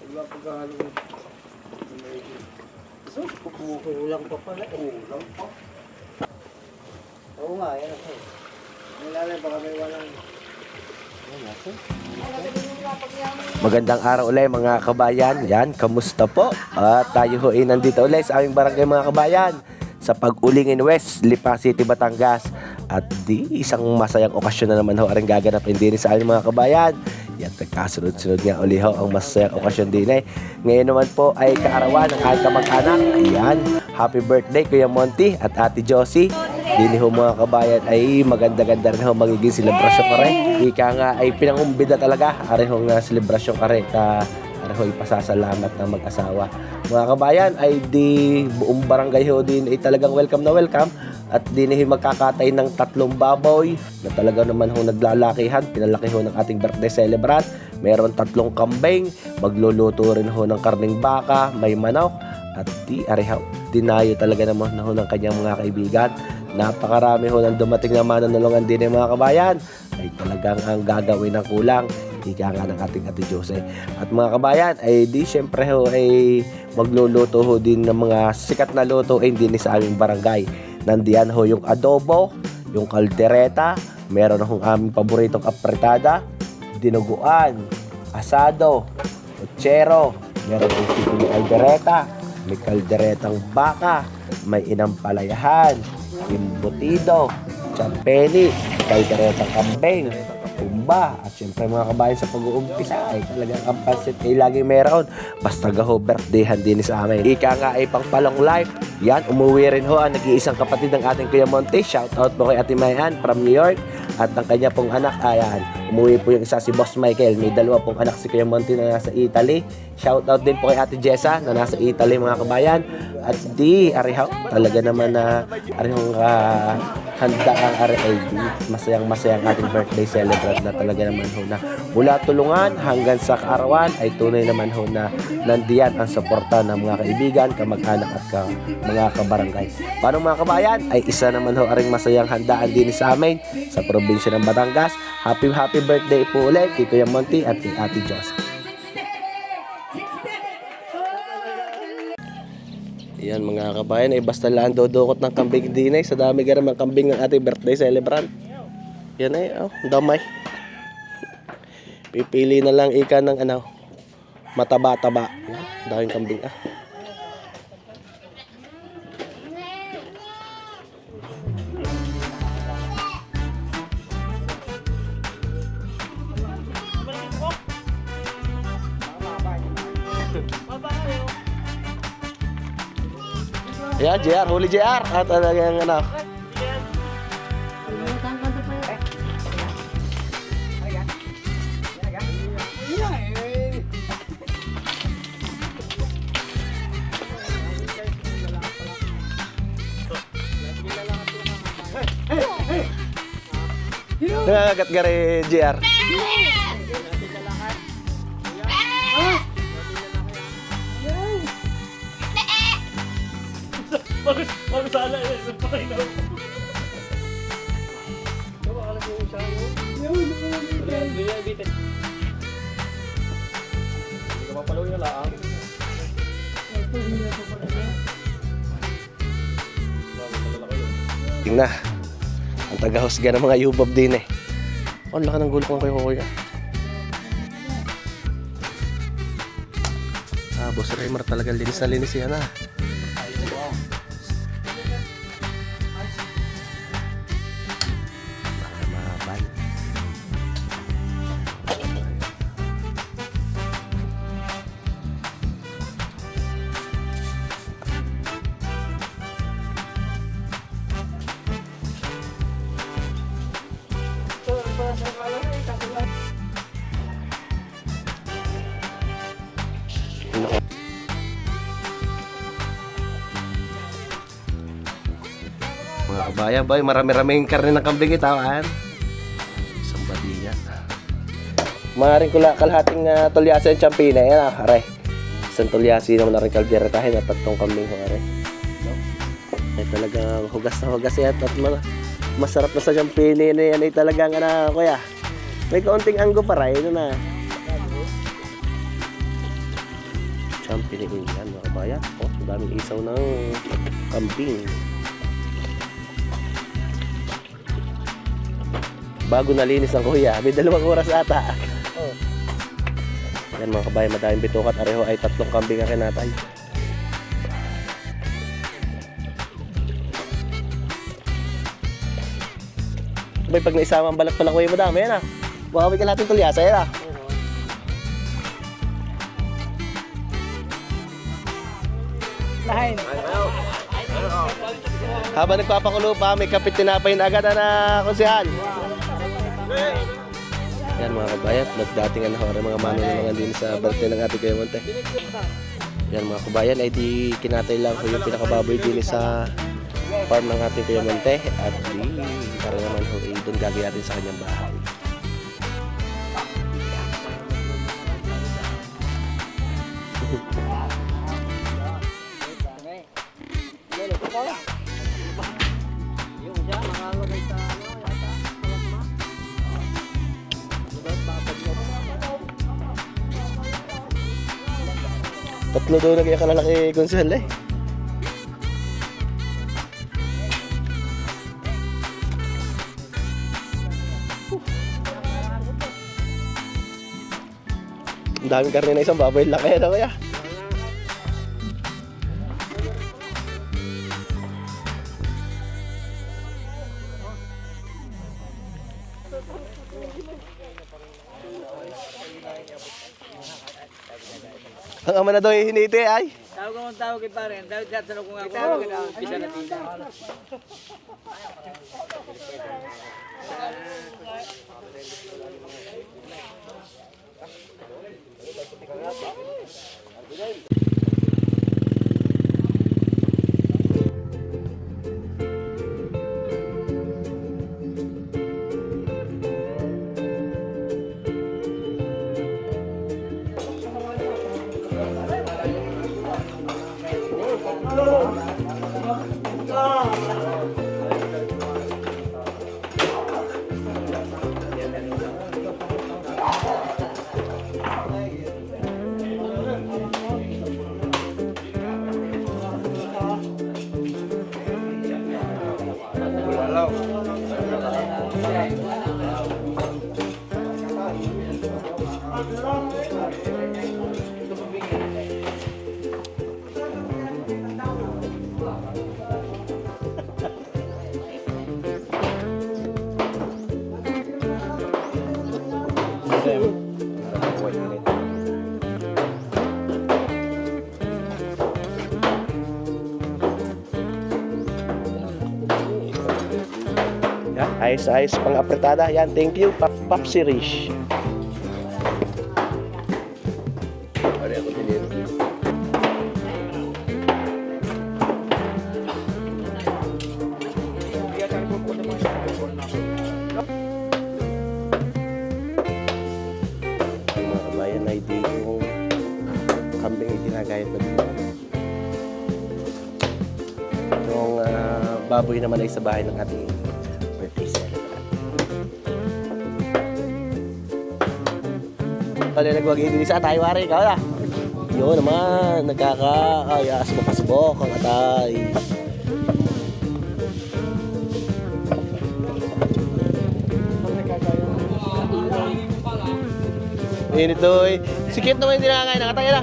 Wala pagkahalo ko. So, Kulang pa pala eh. kulang pa. Oo nga, yan ako. Nilalay, baka may walang... Magandang araw ulit mga kabayan. Yan, kamusta po? At tayo ho ay nandito ulit sa aming barangay mga kabayan sa Pag-Ulingin West, Lipa City, Batangas. At isang masayang okasyon na naman ho aring gaganap din sa aming mga kabayan. Yan, nagkasunod-sunod nga uli ho ang masayang okasyon din eh. Ngayon naman po ay kaarawan ng aking kamag-anak. Yan, happy birthday Kuya Monty at Ate Josie. Dili ho mga kabayan ay maganda-ganda rin ho magiging selebrasyon kare. Ika nga ay pinangumbida talaga. Are ho nga selebrasyon kare ka are ho ipasasalamat ng mag-asawa. Mga kabayan ay di buong barangay ho din ay talagang welcome na welcome. At din ho magkakatay ng 3 baboy na talaga naman ho naglalakihan. Pinalaki ho ng ating birthday celebrant. Meron 3 kambing. Magluluto rin ho ng karning baka, may manok. At dinayo talaga naman ho ng kanyang mga kaibigan. Napakarami ho nang dumating na manunulungan din ng mga kabayan. Ay talagang ang gagawin ng kulang. Ika nga ng ating Ate Jose. At mga kabayan, ay di syempre ho ay magluluto ho din ng mga sikat na luto ay din sa aming barangay. Nandiyan ho yung adobo, yung kaldereta, meron hong aming paboritong apretada, dinuguan, asado, ochero, meron hong tipong kaldereta, may kalderetang baka, may inampalayahan, imbutido, champeni, kalderetang kambing, kumba, at syempre mga kabayan sa pag-uumpisa ay talagang ang pansit ay lagi meron. Basta gaho birthdayhan din sa amin. Ika nga ay pangpalong life. Yan, umuwi rin ho ang nag-iisang kapatid ng ating Kuya Monte. Shout out po kay Ate Mayan from New York. At ang kanya pong anak, ayan, umuwi po yung isa si Boss Michael. May 2 pong anak si Kuya Monte na nasa Italy. Shout out din po kay Ate Jessa na nasa Italy mga kabayan. At di, arihaw, talaga naman na arihong handa ang RLD. Masayang ating birthday celebrant na talaga naman ho na mula tulungan hanggang sa kaarawan ay tunay naman ho na nandiyan ang suporta ng mga kaibigan, kamag-anak at mga kabarangay. Paano mga kabayan ay isa naman ho aring masayang handaan din sa amin sa probinsya ng Batangas. Happy birthday po ulit kay Kuya Monty at kay Ate Josie. Yan mga kabayan ay basta lang dodokot ng kambing din ay sa dami garam ng kambing ng ating birthday celebrant. Yan ay damay. Pipili na lang ika ng mataba-taba. Daming kambing Ayan, JR, huli JR. At talagang nagagat gari JR. Bagus sana eh. Napakay na ako. Alam mo yung siya yun? Yan, bitin. Hindi ka mapalawin na laang. Tingnan. Ang taga-husga ng mga yubab din eh. Ang laki ng gulong kayo kuya. Boss Raymer talaga linis na linis yan Mga kabayan boy, marami-raming karne ng kambing itawan. Isang badinga. Maaaring kalahating tulyasi ang champina. Yan are. Isang tulyasi naman na rin kalderetahin at 3 kambing are. Ay talagang hugas na hugas yan at masarap na sa champina na yan ay talagang kuya. May kaunting anggo para na. company yan mga kabayan. Oh, daming isaw ng kambing. Bago nalinis ng kuya, may 2 oras ata. Oh. Yan mga kabayan, madaming bitukat. Areho ay 3 kambing ang kinatay. May pag naisama ang balat pala kuya, madami yan ah. Baka may kalating tulyasa yan ah. Lahain. Habang nagpapakulo pa, may kapit tinapay na agad na konsyal. Yan mga kabayan, nagdatingan na hora mga mano ng mga linis sa birthday ng ating Kuya Monte. Yan mga kabayan, ay di kinatay lang ko yung pinakababoy din sa farm ng ating Kuya Monte. At di, para naman ho, doon gagawin natin sa kanyang bahay. Yung dyan, makalagay sa ano, yata, kalagma. Tatlo daw nag-iyak na laki konsyal eh. Ang daming karne na isang baboy, laki na kaya. Ang ama na daw yung hiniti ay. Tawag akong tawag kay pare. Dahil tatanong ko nga kung bisa na tina. Yan, ayos-ayos pang apretada. Yan, thank you, Papsi Rish. Mga kabayan ay di yung kambing ay ginagayat na dito. Yung baboy naman ay sa bahay ng ating birthday celebrant. Kali nagwagi din sa tayo wari ikaw na. Yun naman, nagkaka-asbok-asbok ang atay. Init doy. Sikip naman yung dinangay, nakatay na.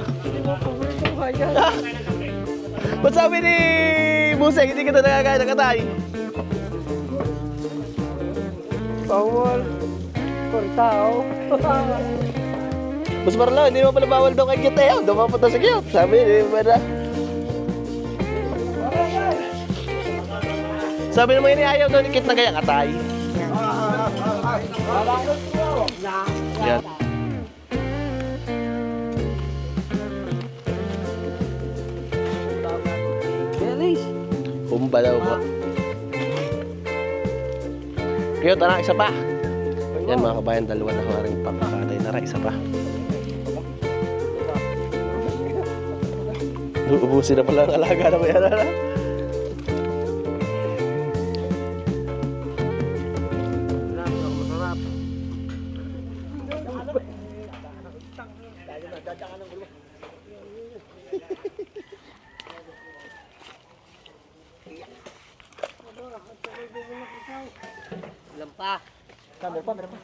Ba't sabi ni Buseng, hindi ka ito nakakain ng katay? Bawal. Kortao. Mas parang hindi naman pala bawal daw kay Kit eh. Daw mapunta sa Kit. Sabi, hindi ba na? Sabi naman yun, ayaw daw ni Kit na kaya katay. Yan. Humba daw po. Cute, anak, isa pa. Yan mga kabayan, 2 na haring papakatay na isa pa. Ubusin na pala ang alaga na kuya na. Ilan pa? Meron pa.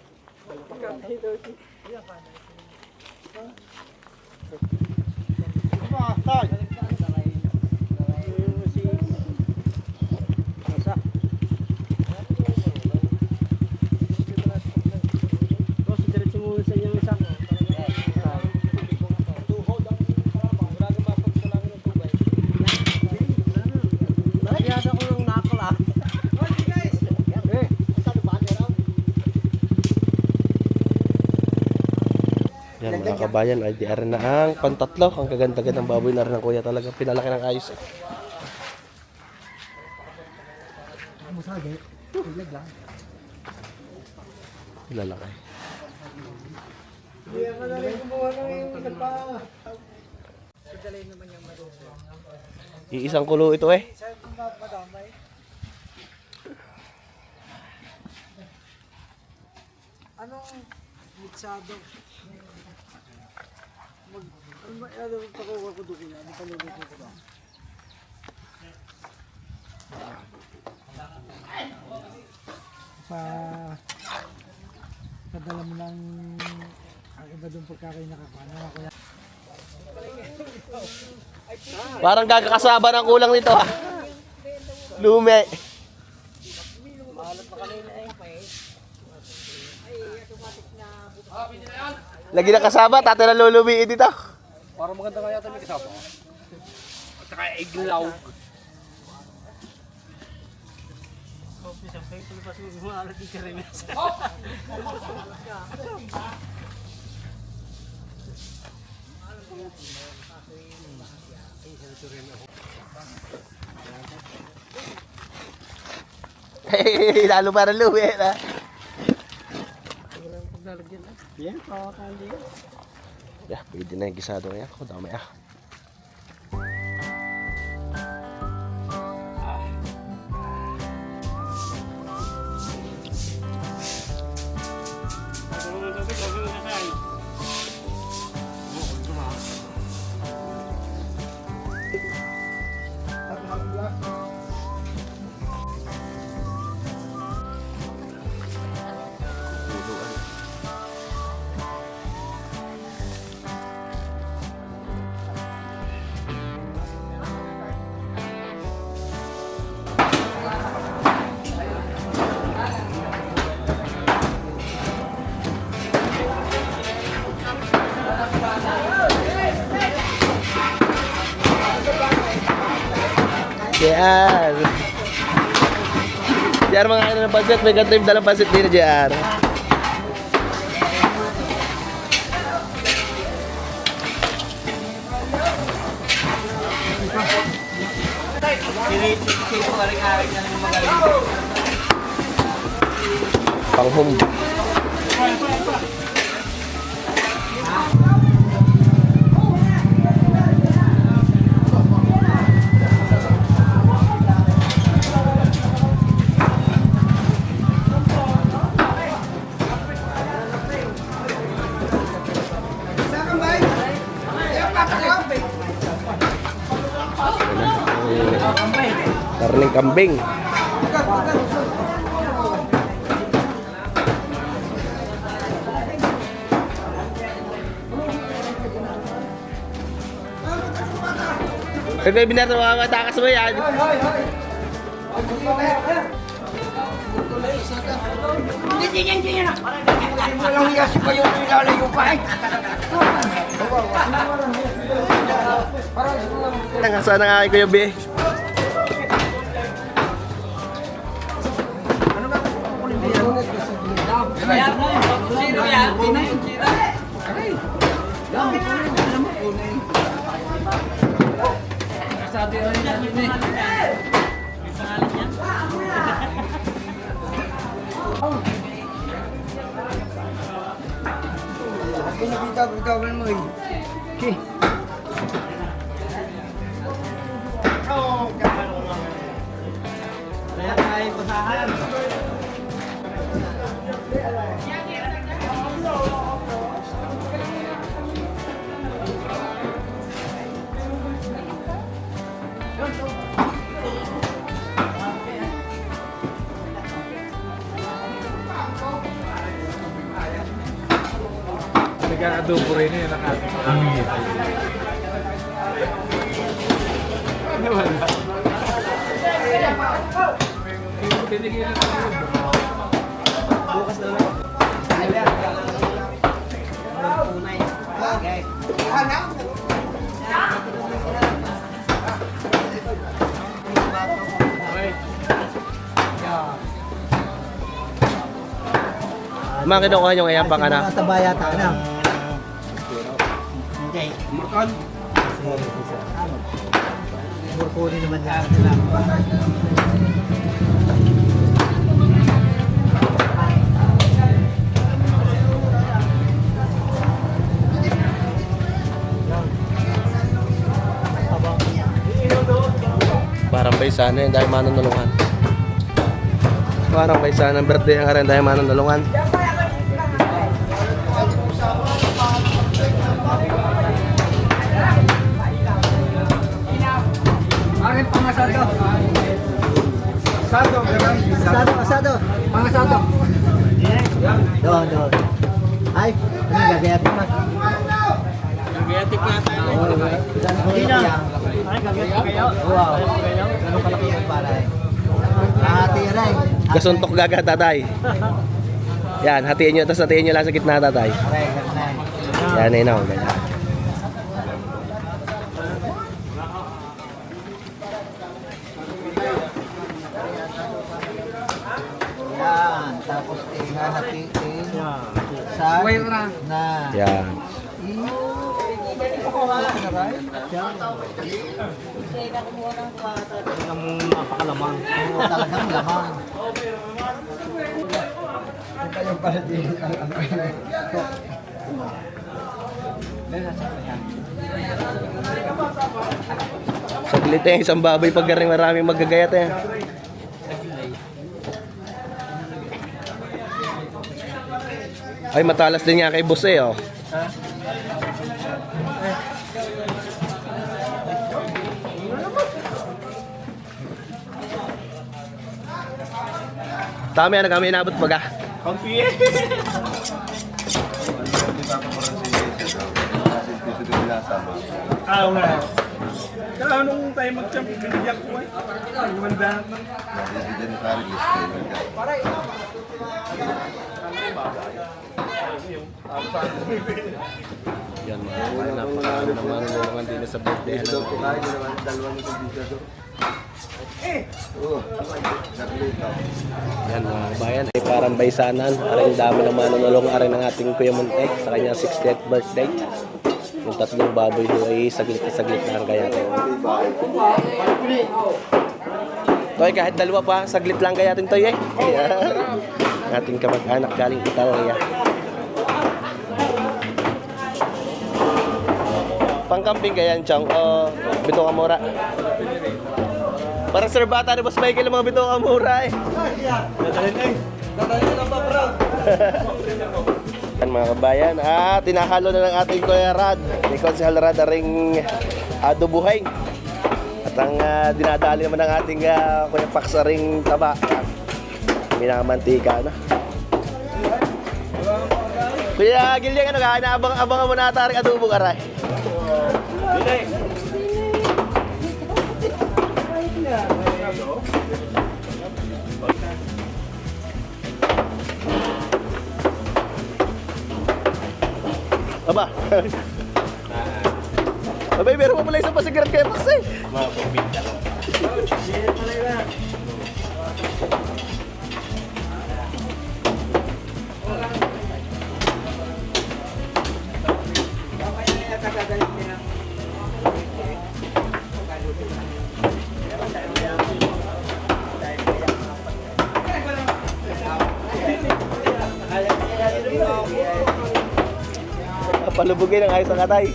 Yan mga kabayan, IDR na ang pantatlo. Ang kaganda-gandang baboy na rin ng kuya talaga. Pinalaki ng ayos eh. Pinalaki. Iisang kulo ito eh. Anong mitsado? Ano pakuha ko doon? Ano paluluto ko ba? Padala mo ng ang iba doon pagkakain nakakano ako yan. Parang gagakasaba ng kulang nito ha. Lume. Lagi na kasaba, tatay na lulumiin dito. Parang maganda kaya tayo may kasama. At saka iglaw. Lalo para lumi na. Yan, pakakali. Yeah, pwede na yung gisado niya. Ako dami ah. JR. JR mga kainan ng pansit. May ka-trip dalang pansit din na JR. Panghum. Karning kambing. Ito yung binarto mga matakas mo yan. Walang hiyasi pa yung nilalayo pa eh. Nangasaan ang aking Kuya B. Sino yan? Sabi ko niya, may pangalan niya. Pinabitaw mo eh. Okay. Kaya tayo pasahan. tubo rin yun ang ating makakita. Bukas na lang. Mga kinukuha nyo ngayon pang anak. Mataba yata na. Hindi. Makon. Kukunin naman nila. Parang paisano yun dahil manunulungan. Parang paisano ng birthday ang rin dahil manunulungan. Akin pangasado. Asado. Asado. Pangasado. Doon. Ay, ano gagayat naman? Gayatik na tayo. Hindi na. Ay, gagayat kayo? Wow. Ganun kalaki yung para eh. Hati rin. Gasuntok gaga tatay. Yan, hatiin nyo, tapos hatiin nyo lang sa gitna tatay. Aray, ganun. Yan, inaw, ganyan. Yan. Tapos hanapiin. Sa na. Yan. Napakalamang. Oo, talagang lamang. Saglit eh, isang baboy pag garing maraming magagayat eh. Ay, matalas din nga kay boss eh, oh. Tama yan, kami inabot baga. Kampi eh. Oo nga. Kaya nung tayo mag-champ, binigyan ko eh. Gumandahan na. Yan mga kabayan, napakaano naman nulungan din sa birthday. Yan mga kabayan, ay parang baysanan. Aring dami naman nulungan aring ng ating Kuya Montek sa kanyang 60th birthday. Yung tatlong baboy doon ay saglit lang kaya ito. Toy, kahit dalawa pa, saglit lang kaya ito eh. Ating kamag-anak galing Italia. Pangkamping kaya yan, Chong, o Bito Kamura? Para Sir Bata ni Boss Michael ang mga Bito Kamura eh. Dadalhin lang pa, bro. Yan mga kabayan, tinahalo na ng ating Kuya Rad, ni Konsehal Rad aring adobuhay. At ang dinadali naman ng ating Kuya Pax aring taba. Minamantika na. Kuya Gilyang, ano ka? Inaabang-abangan mo na taring adobo aray. Aba. Abay, meron mo pala isang pasigarat kaya Pax eh. Mga pagpinta ko. Palubugin ang ayos ang katay.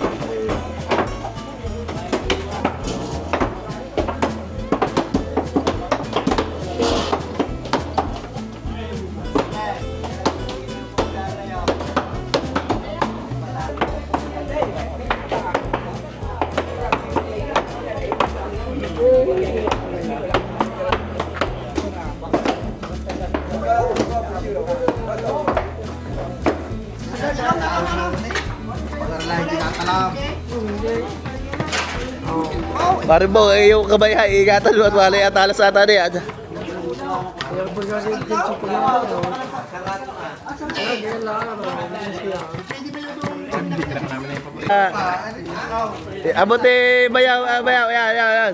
Pare mo, yung kabayan, ingatan mo at wala yung atalas sa ata niya. Abot bayaw, bayaw, yan.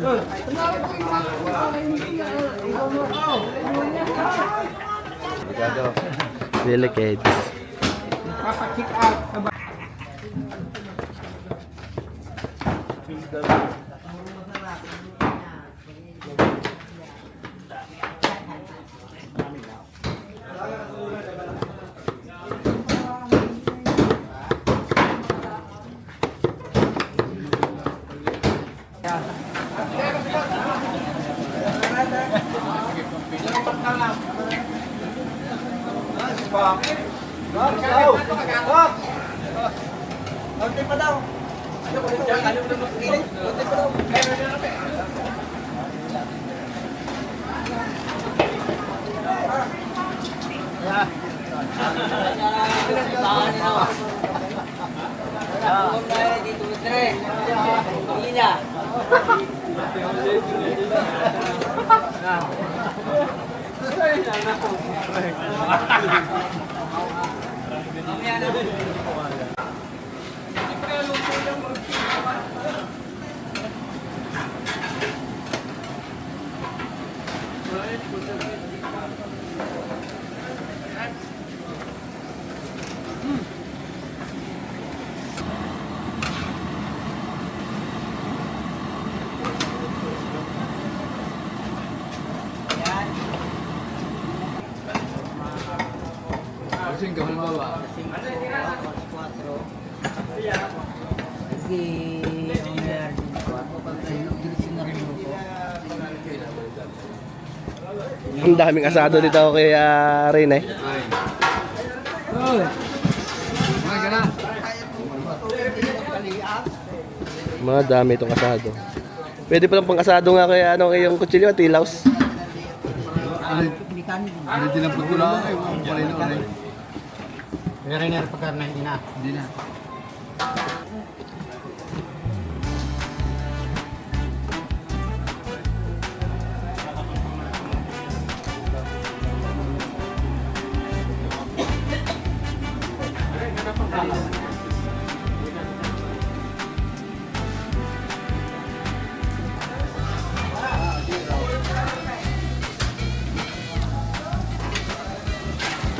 Delicate. Papakick out. Ang daming asado dito kay Rin eh. Mga dami itong asado. Pwede pa lang pang asado nga kaya ano yung kutsilyo at tilaws. Hindi dinampot ko lang kayo. Pero rin pagkar na hindi na. Hindi na.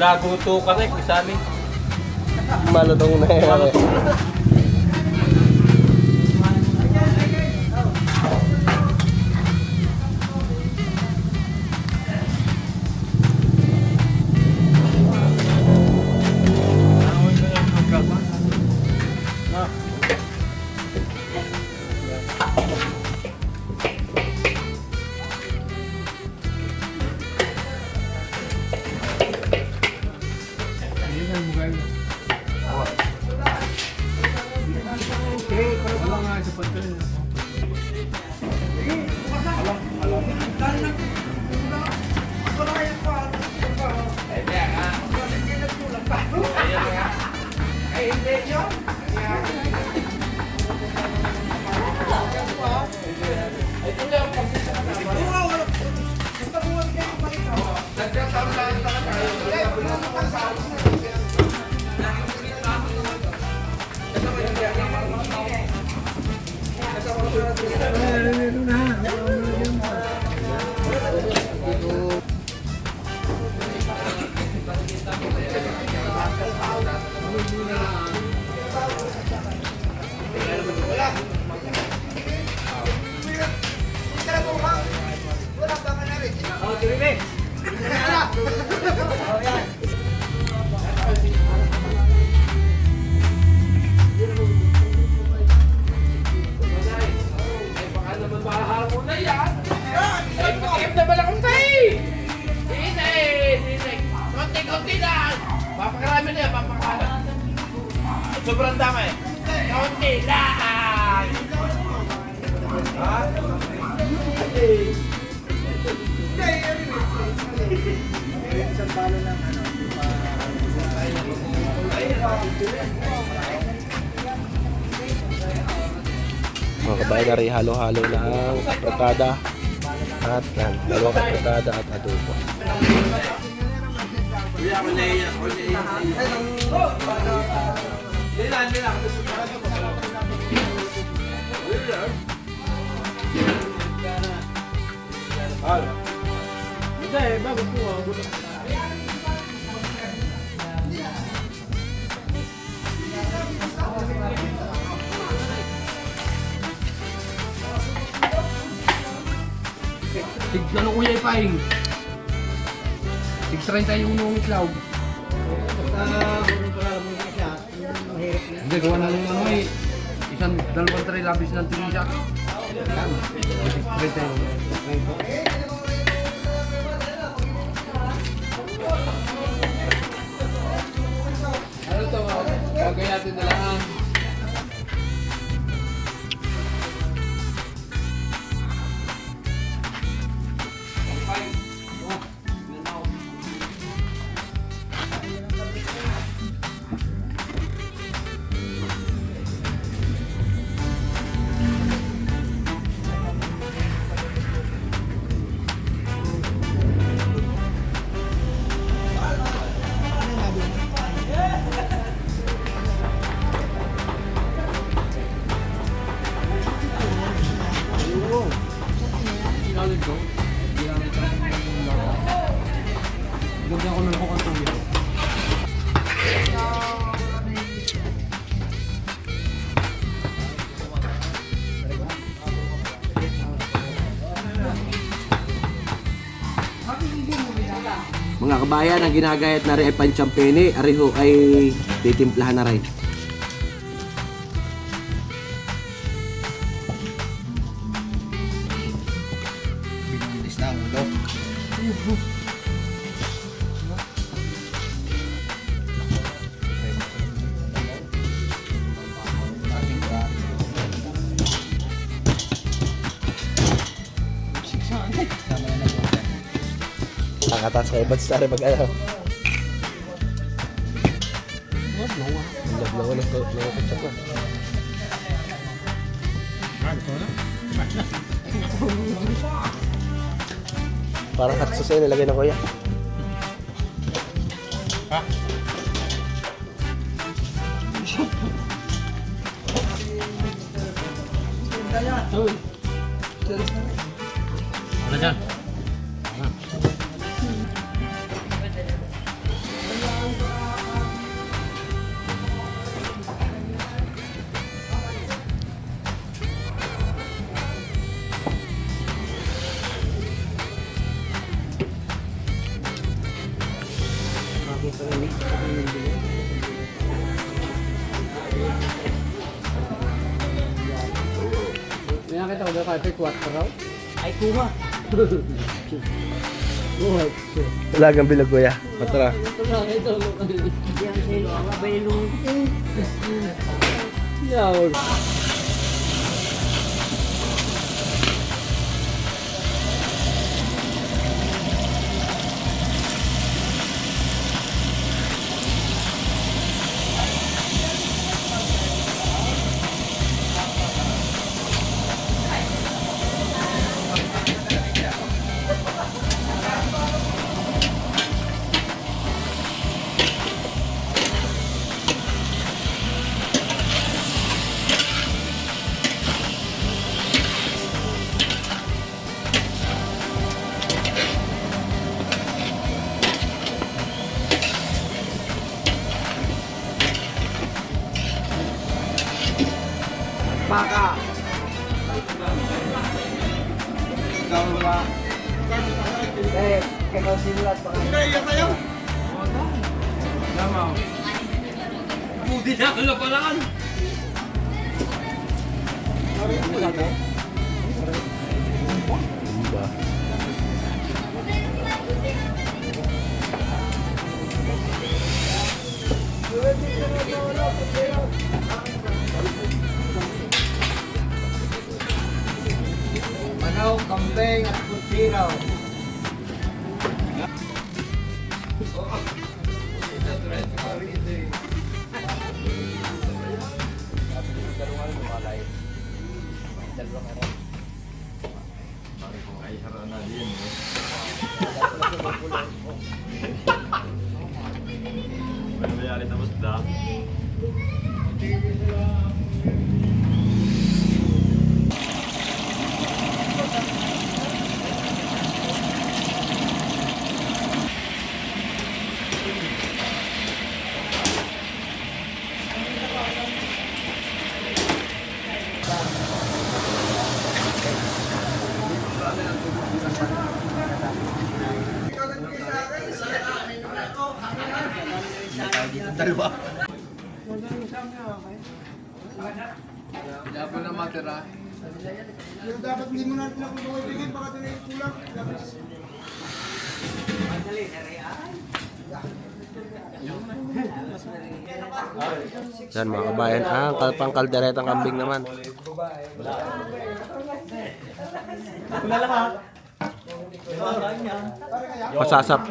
Laguto ka rin, sabi. Malutong na yan. Sobrang dami. Kaunti lang. Isang palo ng ano, Mga kabayan na rin halo-halo ng apretada at yan, dalawang apretada at adobo. Hindi, bago po. Tignan ko kuya ipaing. Tig 30 yung nung iklaw. Hindi, gawa na lang ano eh. Isang dalawang tray labis ng tigisa. Tig 30 yung. Ano to? Gagawin natin na lang. Ganda ko ng bukang tubig. Mga kabayan, ang ginagayat na rin ay panchampene. Ariho ay titimplahan na rin. Binulis na ang ulo. Ang atas kay Bads na rin mag-ano. Laglaw na ketchup na. Parang katsus ay nilagay ng kuya. Ano dyan? May nakita ko ba kahit 4 raw? Ay, kuha. Lagang bilag kuya. Patara. Ito lang, ito. Yan sa'yo, ang abelo. Yaw. Baka. Ikaw ba? Ikaw simulat baka. Naiyak kayo? Tama. Buti na ako lapalaan. Manok, kambing at kutsino. Kaya po na matira. Dapat hindi mo natin ako bigay baka doon ay kulang. Yan mga kabayan, pang kalderetang kambing naman.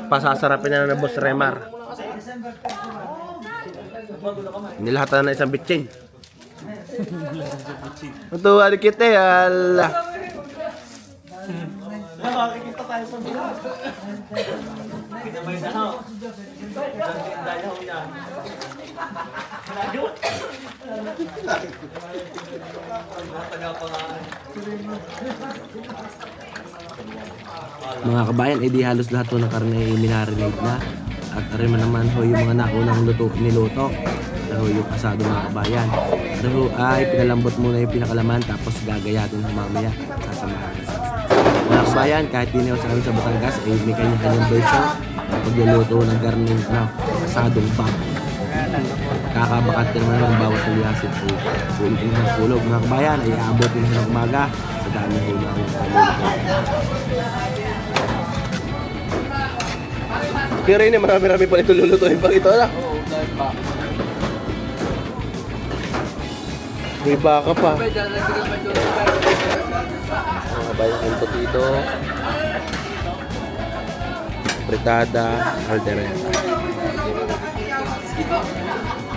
Pasasarapin na ng Boss Remar. Nilahatan na isang bitchin. Ito, alikit eh. Makikita tayo sa vlog. Kita ba yung danaw? Danaw niya. Malayo. Mga kabayan, edi halos lahat po ng karne ay minarinate na. At rin naman ho yung mga naunang niluto. Ho yung asado mga kabayan. Pero ay pinalambot muna yung pinakalaman tapos gagayatin ho mamaya. Sasamahan sa mga kabayan, kahit di na sa amin sa Batangas, ay may kanya-kanyang version ng pagluluto ng garning asadong bang. Kakabakat din naman ng bawat tuliasin o ulitin ng kulog. Mga kabayan, ay aabotin ng umaga sa dami ho na ang Pero yun, marami-rami pa ito lulutuin pang ito na. Oo, dahil pa. May baka pa. May dalagang may doon. Mga kabayan, ito dito. Fritada, caldereta.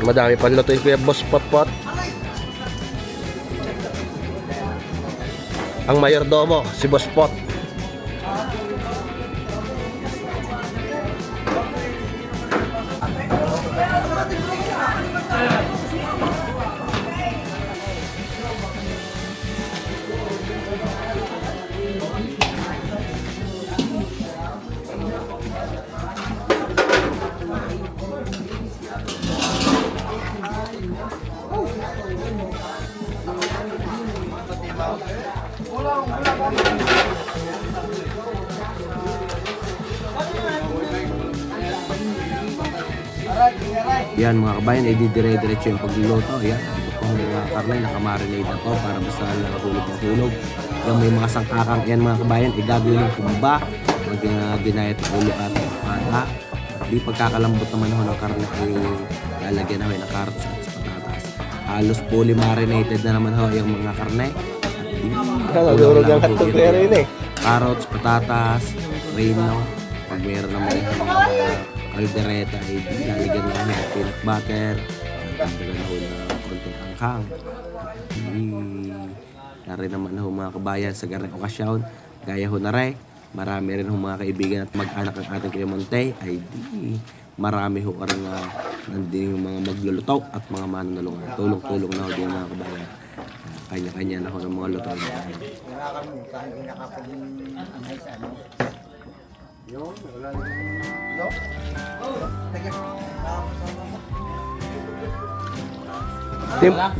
Madami pang lutuin kuya Boss Potpot. Ang mayordomo, si Boss Pot. Yan mga kabayan, ay dire-diretso yung pagluluto. Yan, ito pong mga karne, nakamarinate na to para basta nakahulog ng hulog. Yung may mga sangkakang yan mga kabayan, ay gagawin ng kumba, mag ginayat ng ulo at pata. At di pagkakalambot naman ho ng karne ay lalagyan na ho ng carrots at patatas. Halos fully marinated na naman ho yung mga karne. Nagurog ang hatog na rin eh. Carrots, patatas, reno. Pag mayroon naman yung mga caldereta ay lalagyan lang ng peanut butter at dagdagan na ho ng konting anghang. Nari naman ho mga kabayan sa ganang okasyon, gaya ho na rin, marami rin ho mga kaibigan at mag-anak ng ating Kuya Monte ay di marami ho rin nandun yung mga magluluto at mga manunulungan. Tulong-tulong na ho din mga kabayan. Kanya-kanya na ho ng mga luto.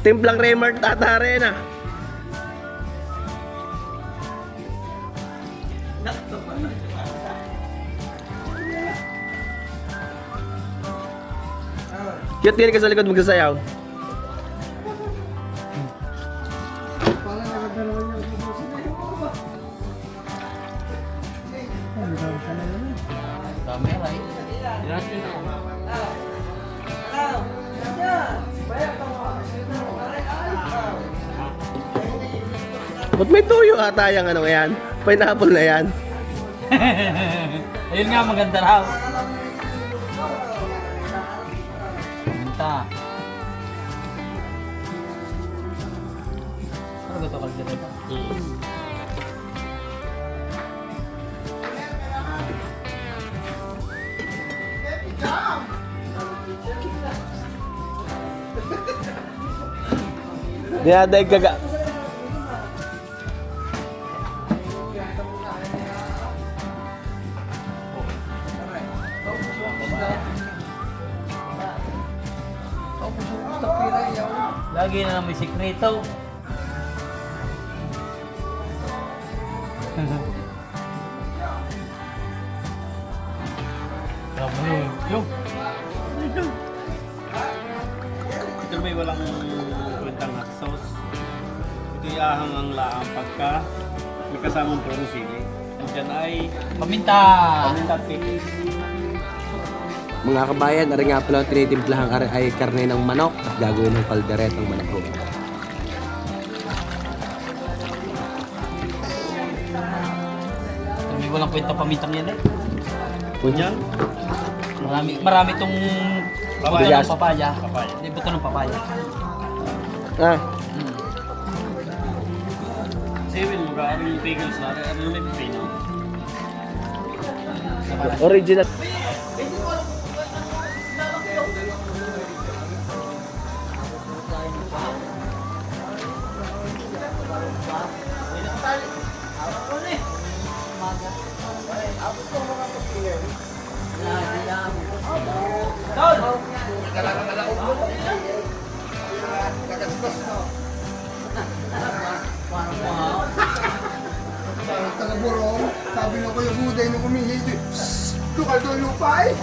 Timplang Raymart tatare na. Cute din ka sa likod magsasayaw. Camera eh. Ba't may tuyo ata yung ano yan? Pineapple na yan. Ayun nga, maganda raw. Maganda. bago to kaldereta. Dinadaig kaga. Lagi na may sikreto. Yung. Ito may walang kwentang hot sauce. Ito iahang ang laang pagka may kasamang puro sili. At dyan ay Paminta! paminta pickles. Mga kabayan, ari nga pala ang tinitimplahang ay karne ng manok at gagawin ng kalderetang manok. May walang kwenta pamintang yan eh. Dyan, Marami tong Bigas. papaya. papaya. Hindi buto ng papaya. Ah, Sewin mo ka, ano yung pickles na, ano yung may pipino. original. Taga-burong, sabi na ko yung buday nung kumihi. Tukal doon lupa eh.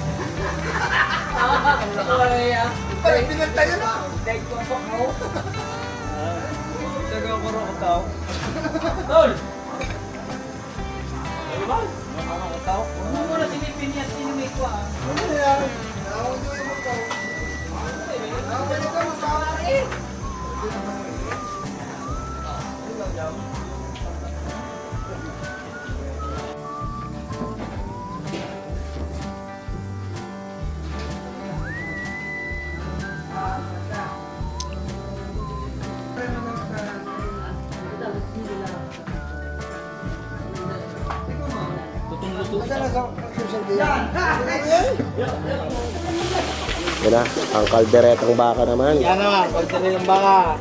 Parang pinagtayo na. Ano yan? Nakawin nyo yung magkaw. Nakawin ka magkaw. Yan na, ang kalderetang baka naman. Yan naman, kaldereta ng baka.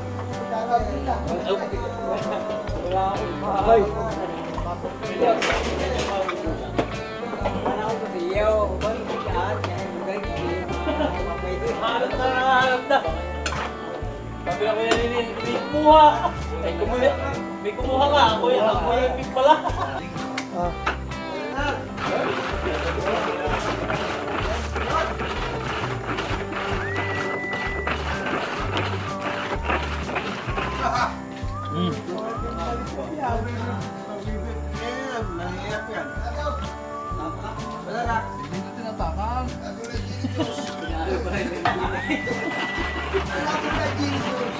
Sabi ako yan, may kumuha. May kumuha ka, ako yung big pala.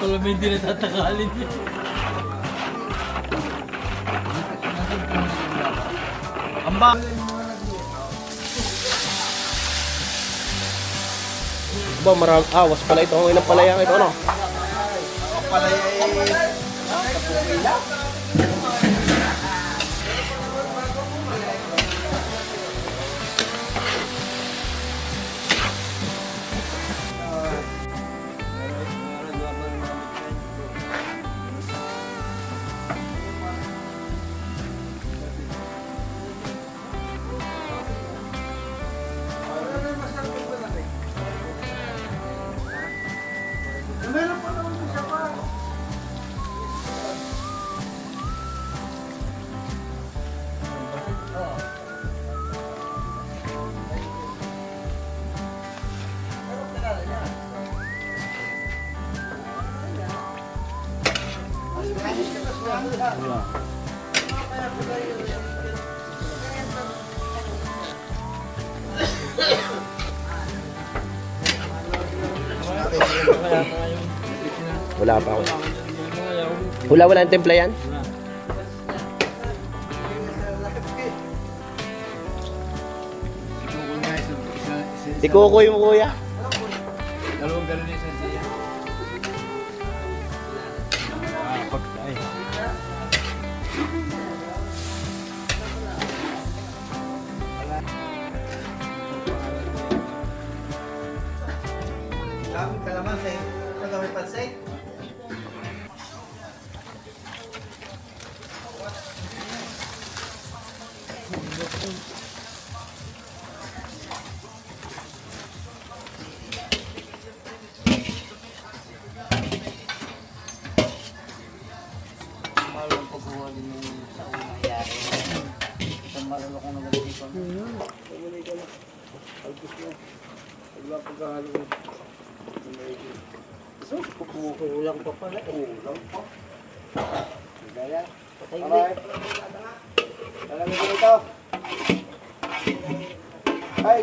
Wala may hindi natatakalin yun. Amba! Ba, marami. Was pala ito. Ang ilang palayang ito, ano? Meron pa naman siya pa. Wala pa ako. Wala ang templa yan? Ikukoy mo, kuya. Dalawang ganun yung sensya. pagkuha din yung sa kung nangyari. Isang malulokong na ganito ko. Kulang pa pala eh. Kulang pa. Gaya. Patay Alright. Lalagay ko dito. Ay!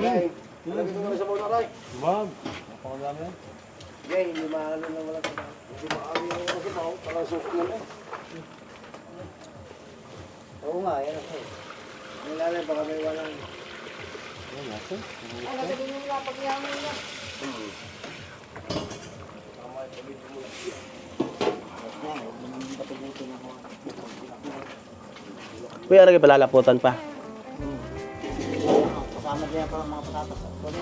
Ay! Lalagay ko muna sa muna, Ray. Wag. Napakadami. Gay, hindi maano na wala. Hindi maano na wala sa baho. Parang suki na. Oo nga, yan ako. Nilalay, baka may walang. Kuya, rin palalaputan pa. Kasama din pa mga patatas. Ano?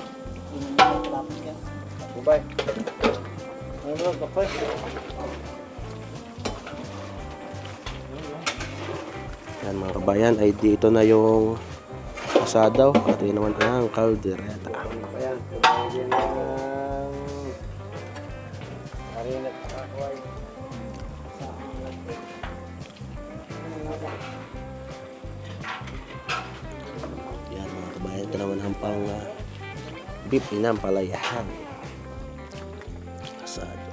Hindi mo na palapos yan. Bye. Ano, kapay? Yan mga kabayan, ay dito na yung asadaw. At yun naman ang kaldereta. Ayan, yan ang karinat kakway. Yan mga kabayan, ito naman ang pang beef inampalayahan. Asado.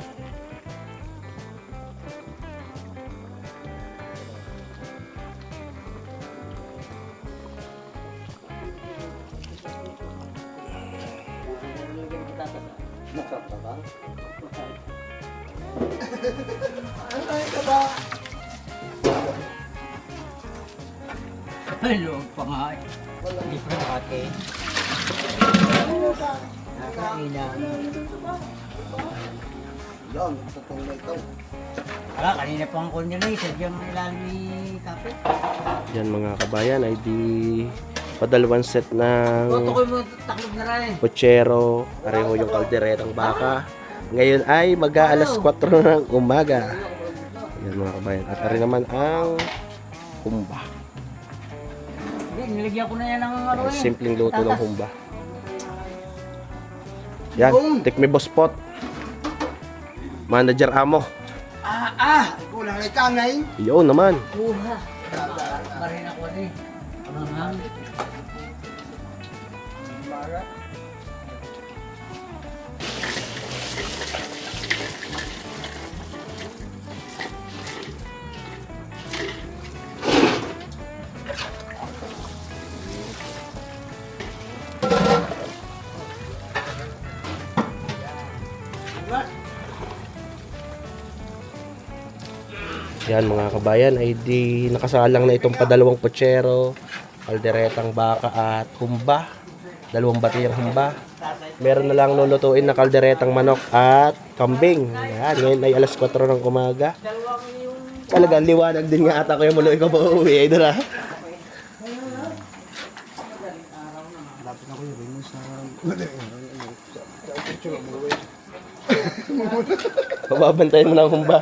Ay, loob pa nga eh. Hindi pa nakate. Nakainan. Yan, tutong na ito. Ala, kanina pa ang kunya na eh. Sadyang ilalim ni Kapit. Yan mga kabayan ay di padalawang set ng Toto ko mo taklog na rin. puchero, pareho yung kalderetang baka. Ngayon ay mag-aalas 4 ng umaga. Yan mga kabayan. At ari naman ang humba. Nilagyan ko na yan ng ano eh. Simpleng luto ng humba. Yan, tikmi boss pot. Manager Amo. Kulang ay kanay. Yun naman. Buha. Marin ako eh. Anang. Yan mga kabayan ay di nakasalang na itong padalawang puchero, kalderetang baka at humba. Dalawang batiyang humba. Meron na lang lulutuin na kalderetang manok at kambing. Yan, ngayon ay alas 4 ng umaga. Talagang liwanag din nga ata ko yung mulo ikaw pa uuwi. Ay doon. Pababantayan mo ng humba.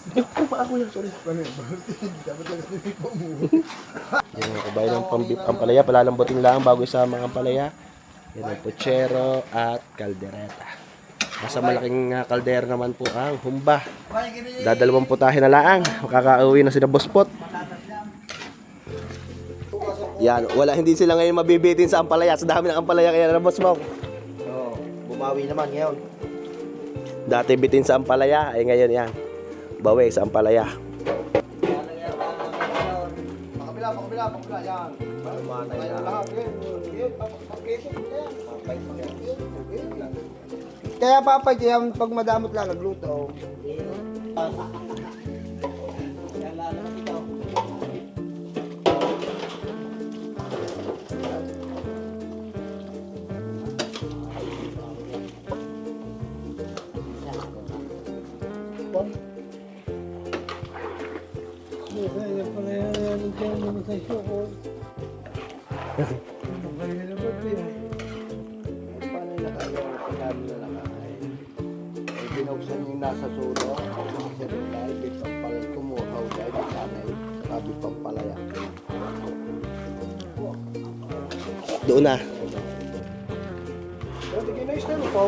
Yan mga kabayan ng pambip ampalaya. Palalambutin lang bago isama ang ampalaya. Yan ang puchero at kaldereta. Nasa malaking kaldero naman po ang humba. Dadalawang putahin na laang. Makakauwi na sila Boss Pot. Yan, wala, hindi sila ngayon mabibitin sa ampalaya. Sa dami ng ampalaya kaya na Boss Mo. Oo, bumawi naman ngayon. Dati bitin sa ampalaya, ay ngayon yan. Bawi sa ampalaya. Pakabila, yan. Lahat, kaya papay, kaya pag madamot lang nagluto. Paano yung nakagawa ng pagkano na nakakain? Ay binuksan yung nasa sulo, sa rilay, bitang palay, kumuhaw dahil sanay, sabi pang palaya. Doon na. Pero di kinais na mo po.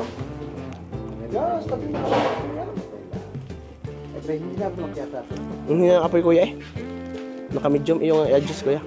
Yes, tabi na. Hindi na vlog yata. Hindi na apoy kuya eh. Naka-medium yung adjust kuya.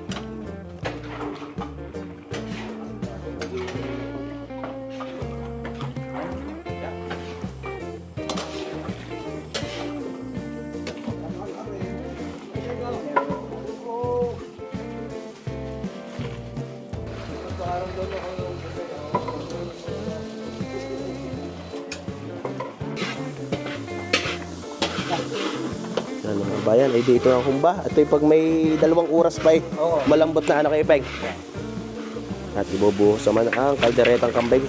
Yan mga bayan, ay dito ang humba. Ito yung pag may 2 oras pa eh. Malambot na ano kayo, Peng. At ibubuhos naman ang kalderetang kambing.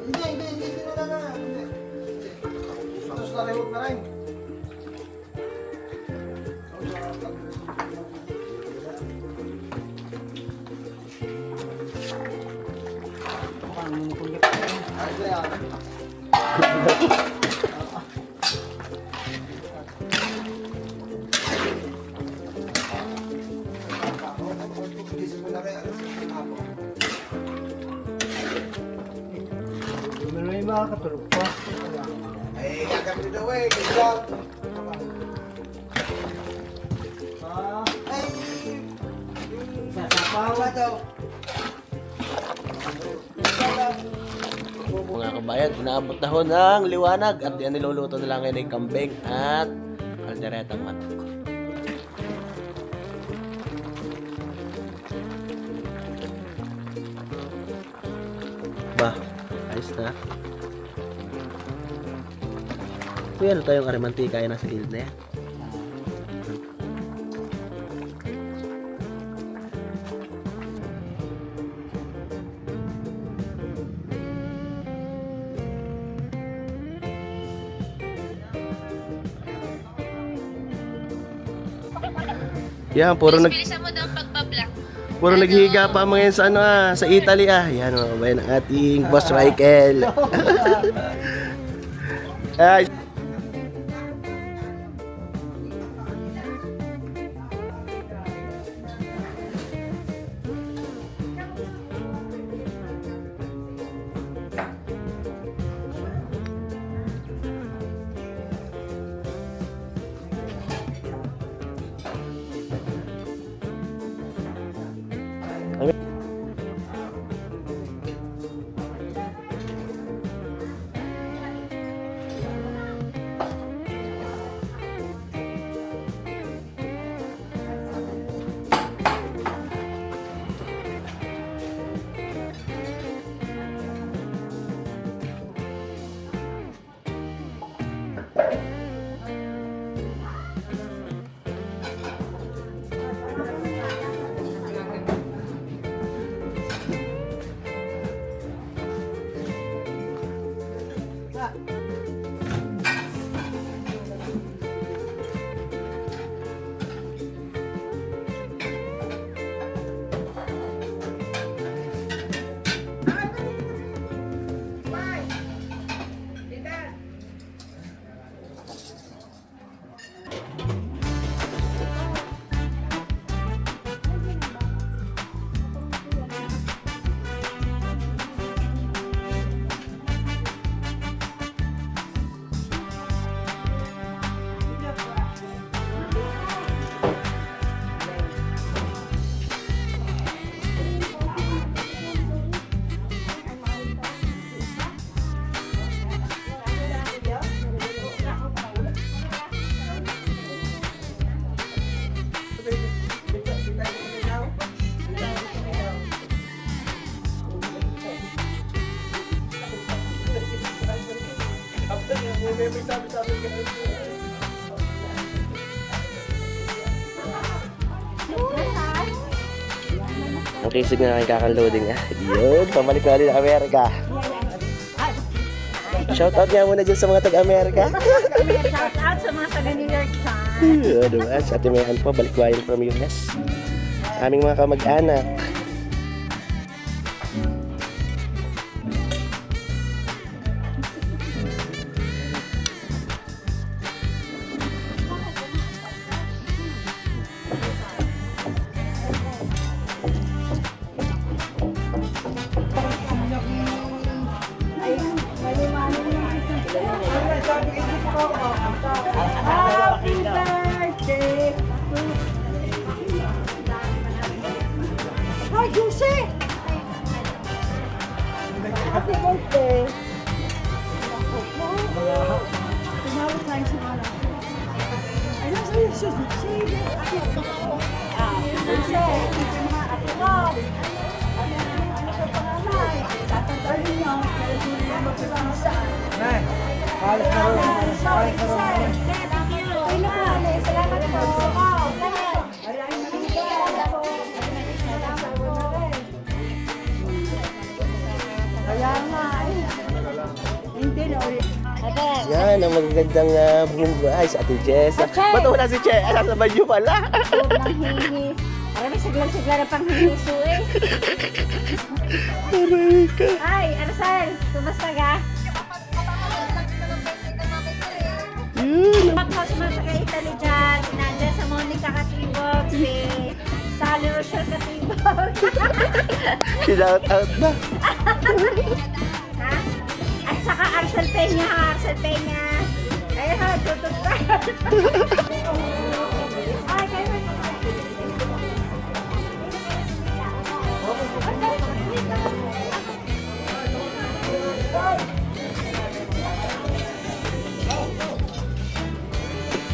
Hindi na na. Tapos na rin, huwag na rin. May makakatulog pa. Ay, gagawin daw eh. Kaya ay, Sasapaw daw. Mga kabayan, inaabot na ho ng liwanag at yan niluluto na lang ngayon ay kambing at kalderetang manok. Ba, ayos na. Kuya, ano tayong arimantika ay nasa gilid na yan? Yan, Bilisan mo daw ang pagpa-block. puro naghihiga pa mga yan sa ano sa Italy Yan mga kabayan ang ating Boss Michael. Ay, may sabi-sabi ka. Ang kisig na aking kakang-loading. Yun, pabalik na ulit ng Amerika. Shoutout nga muna dyan sa mga taga-Amerika. Shout out sa mga taga New York Times. Ano ba? Sa ating mayan po, balikbayan from US. Aming mga kamag-anak. Happy birthday! Hi, Juicy! Happy birthday! Tumawag tayo sa mga ay, nasa yun siya. Juicy! Ate Bob! Ano sa pangalay? Tatanggalin niyo. Kaya hindi niyo magpapisa. Halos na rin. Sorry, sir. Thank you. Salamat po. Wow, kaya nga eh. Hindi na ulit. Yan, ang magagandang bumbuhay sa Ate Jessa. Ate! Ba't wala si Che? Ay, nasa banyo pala. Nanghihi. Marami sigla-sigla na panghihiso eh. Aray ka. Ay, Aracel, kumusta ka? Yun. Tapos mo sa Italy dyan, nandiyan sa Monica Katibog, si Sally Rochelle Katibog. Shout out na. Ha? At saka Arcel Peña, Arcel Peña. Ayun ha, tutut ka. Ay, kayo.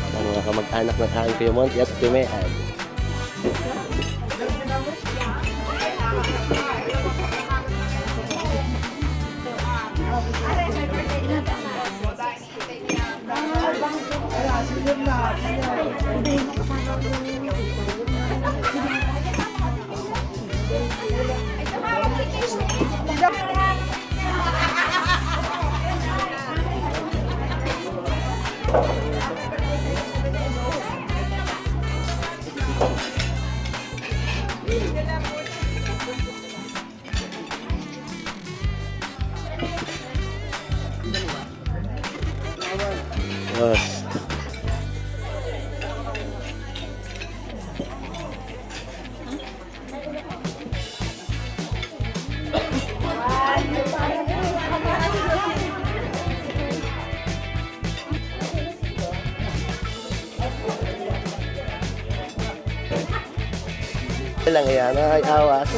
Ang mga kamag-anak ng aking Kuya Monty at Timean. Yes. Lang yan, ay awas.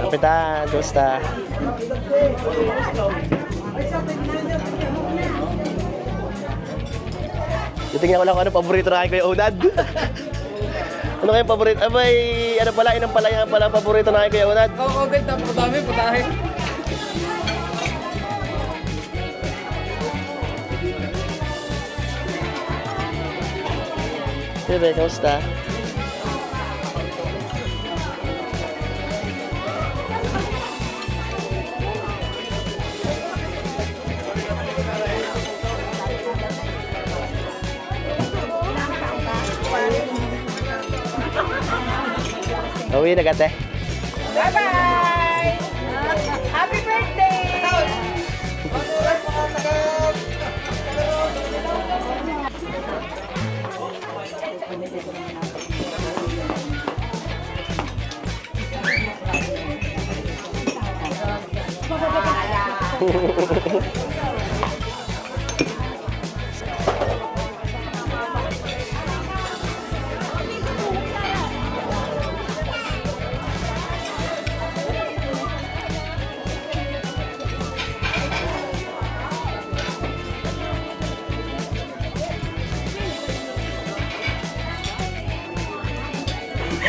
Kapitan, kumusta? Titingnan ko lang kung ano paborito na Kuya Unad. Ano kayong paborito? Abay, ano pala, inang pala yung pala paborito na Kuya Unad. Oo, okay. Tapos dami, putahe. Bebe, kamusta? Uwi na gate. Bye-bye! Happy birthday!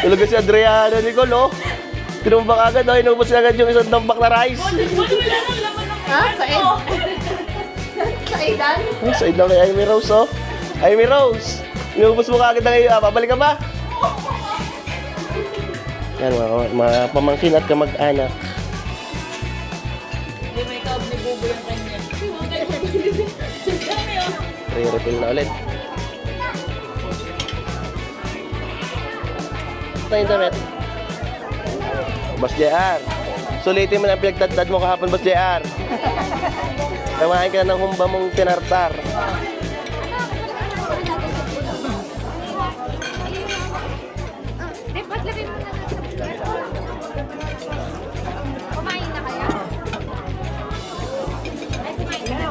Tulog si Adriano, Nicole, oh. Tinumbak agad, oh. Inubos niya agad yung isang tambak na rice. Ha? Saan? Saan? Side lang kay Amy Rose, oh. Amy Rose, inubos mo agad na ngayon. Babalik ka ba? Yan, mga pamangkin at kamag-anak. Hindi may kaob ni Bubo yung kanya. Re-refill na ulit. Ito yung damit. Boss JR. Sulitin mo na ang pinagdadad mo kahapon, Boss JR. Tamahin ka na ng humba mong tinartar. Kumain na kaya? Ay, kumain na.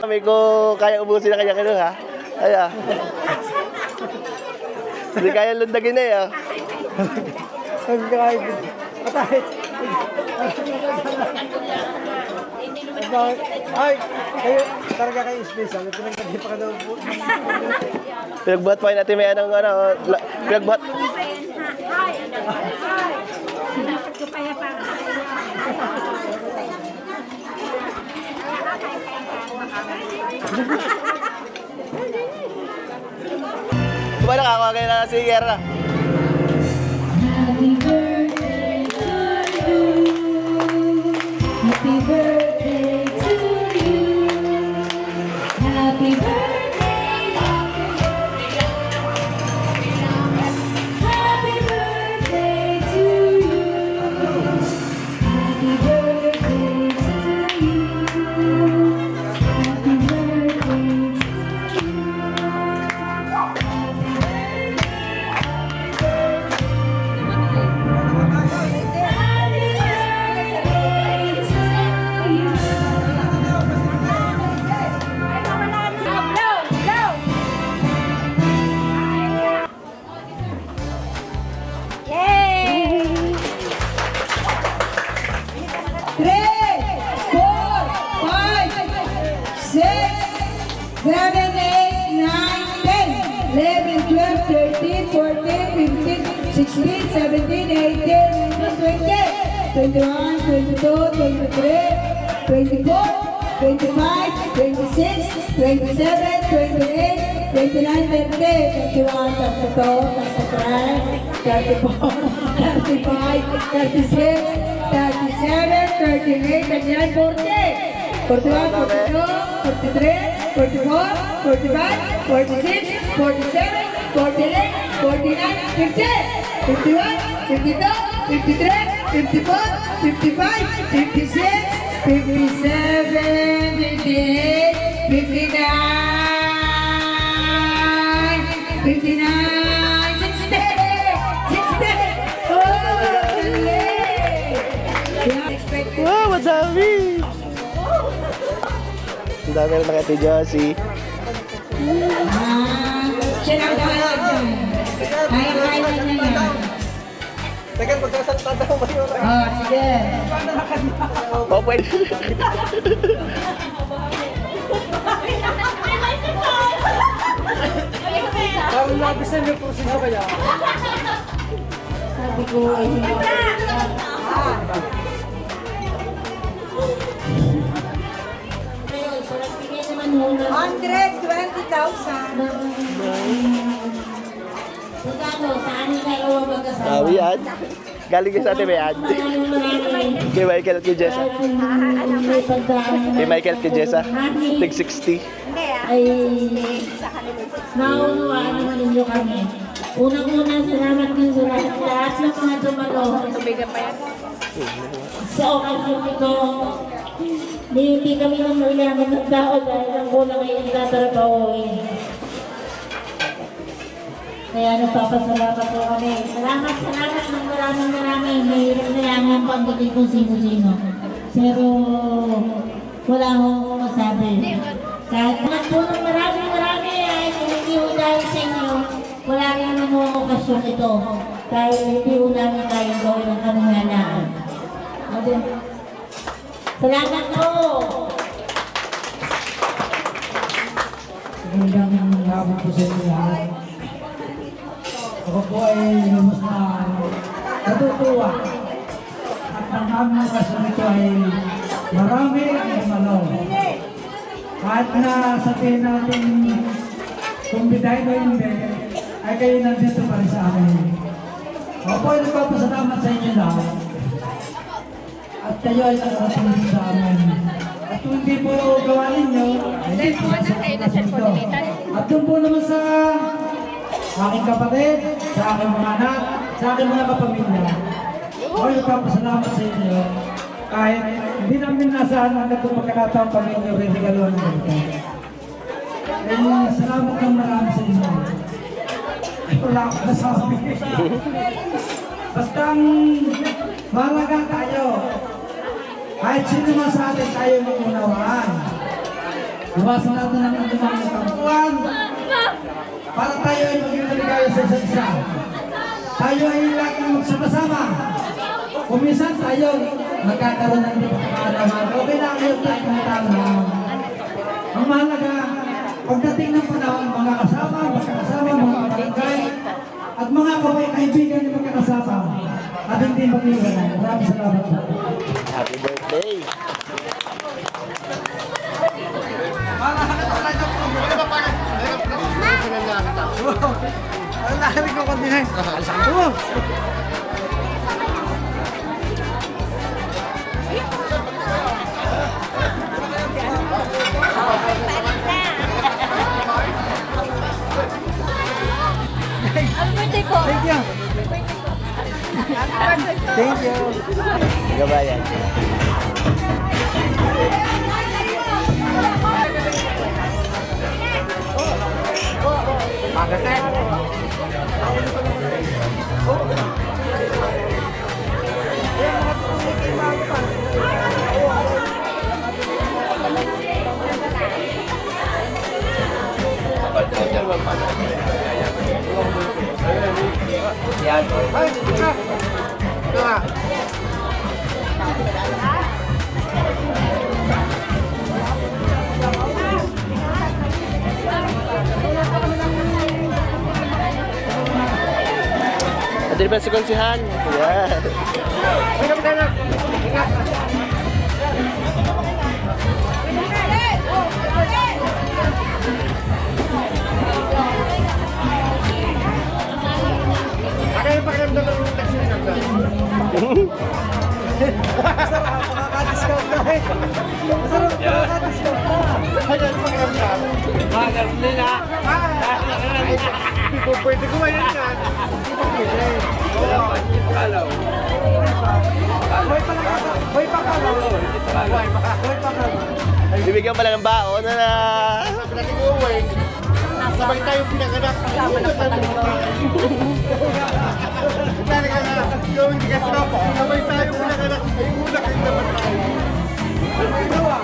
Kami ko kaya ubusin na kanya-kanya, ha? Ay, ah. Hindi kaya lundagin na, eh, ah. Ay, kayo, talaga kayo special. Pinagtagay pa ka daw po. Pinagbuhat pa natin may anong, pinagbuhat. Diba nakakuha kayo na si Guerra? Happy birthday to you. Happy birthday to you. Happy birthday. Happy birthday to you. Happy birthday to you. Happy birthday to Wow, madami! Ang dami na nakati Josie. siya lang bahala dyan. Kaya-kaya na yan. Teka, magkasaltada mo ba yun? Sige. O, pwede. Parang nabisan yung proseso kaya. Sabi ko, ay hindi ko. 120,000. Magkano? Saan yung dalawa mag-asawa? Tawi yan. Galing ka sa atin ba yan? Maraming. Kay Michael at kay Jessa. May pagdaan. Kay Michael at kay Jessa. Tig 60. Ay naunawaan naman ninyo kami. Unang-una, salamat din sa lahat ng mga dumalo. Sa okasyon ito, hindi kami nang mailangan ng tao dahil ang kulang ay ang tatrabahoin. Kaya nagpapasalamat po kami. Salamat ng maraming. Mahirap na lang ang pagdating kung sino-sino. Pero wala akong masabi. Kahit po ng marami ay hindi ho dahil sa inyo, wala rin naman okasyon ito. Dahil hindi ho namin kayang gawin ang kanihalaan. Salamat po! Magandang hapon po sa inyo lahat. Ako po ay lumos na natutuwa. At ang aming okasyon ito ay marami ang dumalo. Kahit na sabihin natin kung bidahin o hindi, ay kayo nandito pa rin sa amin. Ako po ay nagpapasalamat sa inyo lahat. At kayo ay nakarating sa amin. At kung hindi po gawa ninyo, ay hindi po sa okasyon ito. At doon po naman sa aking kapatid, sa aking mga anak, sa aking mga kapamilya. Ako ay nagpapasalamat sa inyo. Kahit hindi namin nasaan ang itong pagkakataong pag-inyo rin-regaluan mo ito. Eh, salamat ng marami sa inyo. Ay, wala akong nasabi. Basta ang mahalaga tayo. Kahit sino man sa atin tayo mag-unawaan. Iwasan natin ang anumang katampuan. Para tayo ay maging maligaya sa isa't isa. Tayo ay laging magsama-sama. Kung minsan tayo magkakaroon ng hindi pagkakalaman, okay lang yun tayo mga tao. Ang mahalaga, pagdating ng panahon, mga kasama, mga barangay, at mga kaibigan na magkakasama, at hindi mag-iwanan. Maraming salamat po. Happy birthday! Ang narinig ko kanina. Oo. birthday ko. Thank you. Thank you. Gabayan. Yan. Ay, ito. Ito nga. Ito ba si Konsihan? Yan. Makaka-discount na eh. Masarap makaka-discount na. Ayan, pakiramdam. Magal nila. Hindi ko pwede kumain yan. Hindi ko pwede. Pakalaw. Hoy, pakalaw. Hoy, pakalaw. Bibigyan pala ng baon na na. Sabi natin uwi. Sabay tayong pinanganak. Kasama na tayo. Talaga na. Yung hindi ka sabay tayong pinanganak. Ay, muna kayo naman tayo. Ano ginawa?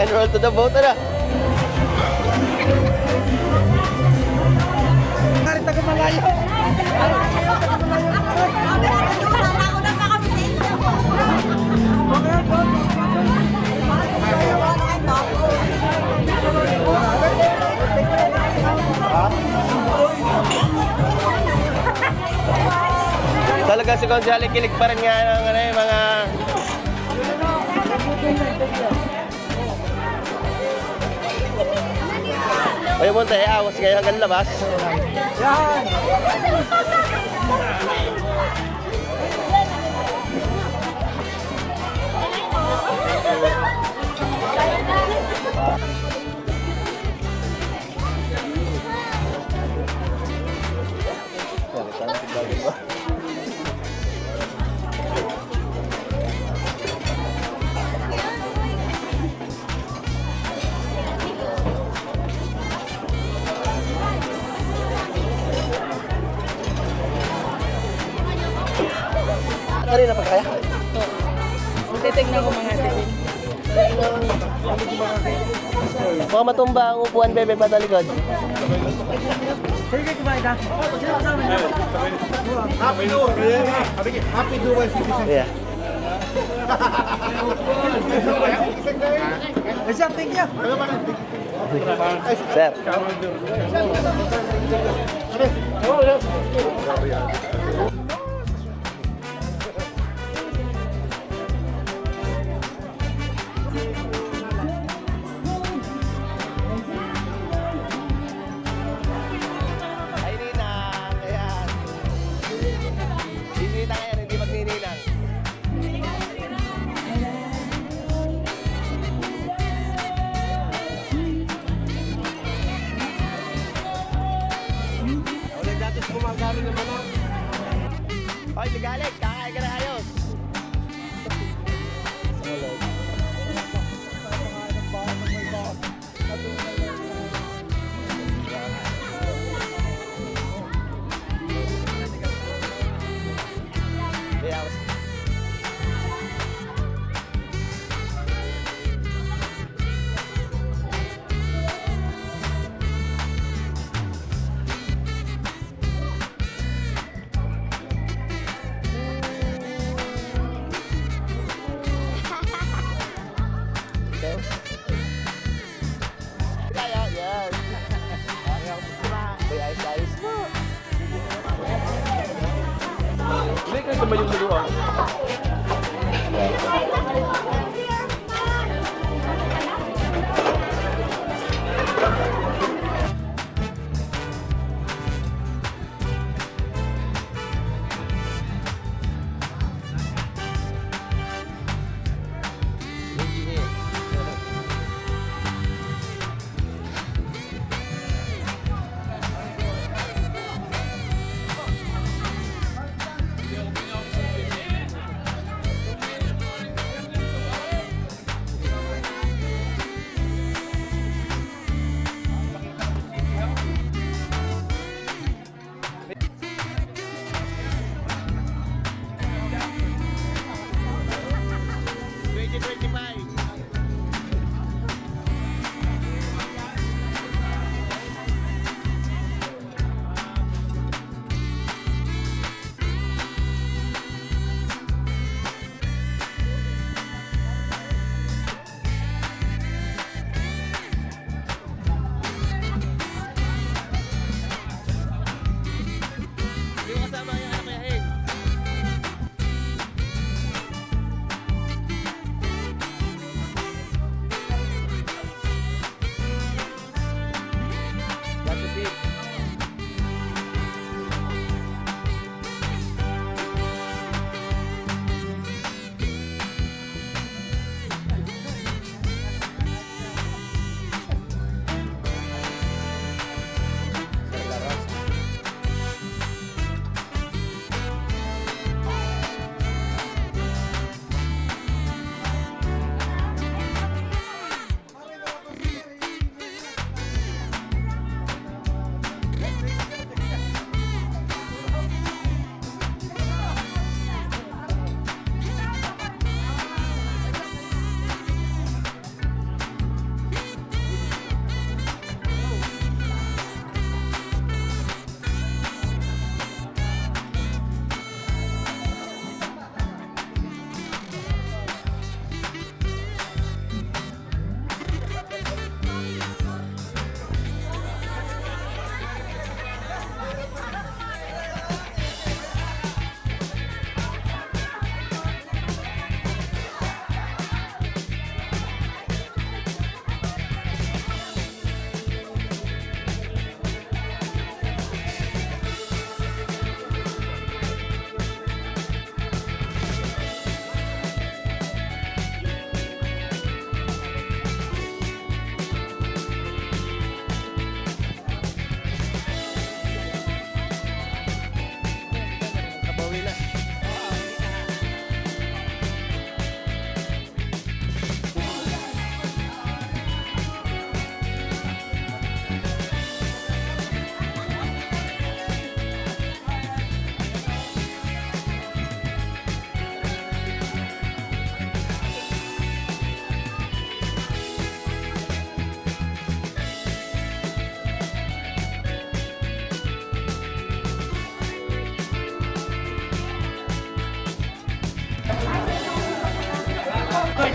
and roll to the boat na. Talaga si Gonzalo kilig pa rin nga ng ano, yung mga ay mo tayo, awas kayo hanggang labas. Kanina pa kaya? Titignan ko mga titin. Baka matumba ang upuan, bebe, patalikod. Yeah. Sir. Ay, Ninang. Ayan. Bisita ngayon, hindi magnininang. Ulit natin kumagano naman.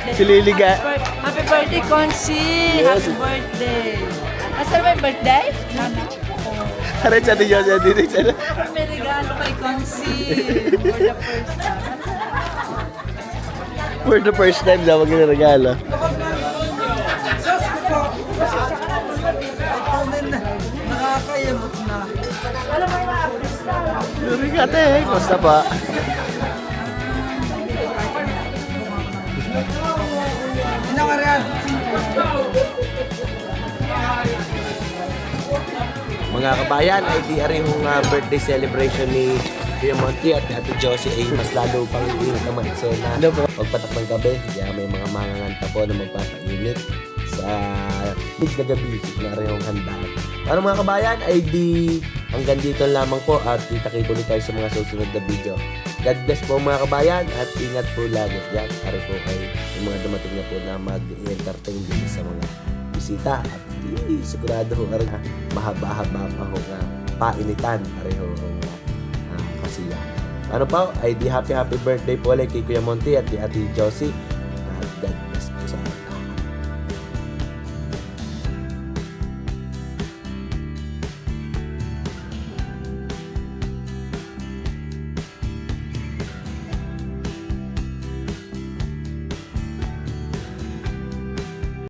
birthday. Si Liliga. Happy birthday, Consi! Happy birthday! Asan ba yung birthday? Aray, sa atin yun, sa atin yun. May regalo kay Consi for the first time. For the first time daw, magregalo. Nakakayamot na. Lurigate, kumusta pa? Mga kabayan, ay di arihong birthday celebration ni Kuya Monty at ni Ate Josie ay mas lalo pang iinit naman eksena. Pagpatak ng gabi, kaya may mga manganganta po na magpapainit sa mid na gabi na arihong handaan. Para mga kabayan, ay di hanggang dito lamang po at kita-kita ulit tayo sa mga susunod na video. God bless po mga kabayan at ingat po lagi. Yan, ari po kayo yung mga dumating na po na mag-entertain din sa mga bisita at sigurado ho nga mahaba-haba pa ho nga painitan pareho kasiya. Ano pa, ay di happy birthday po ulit kay Kuya Monty at kay Ate Josie at God bless po sa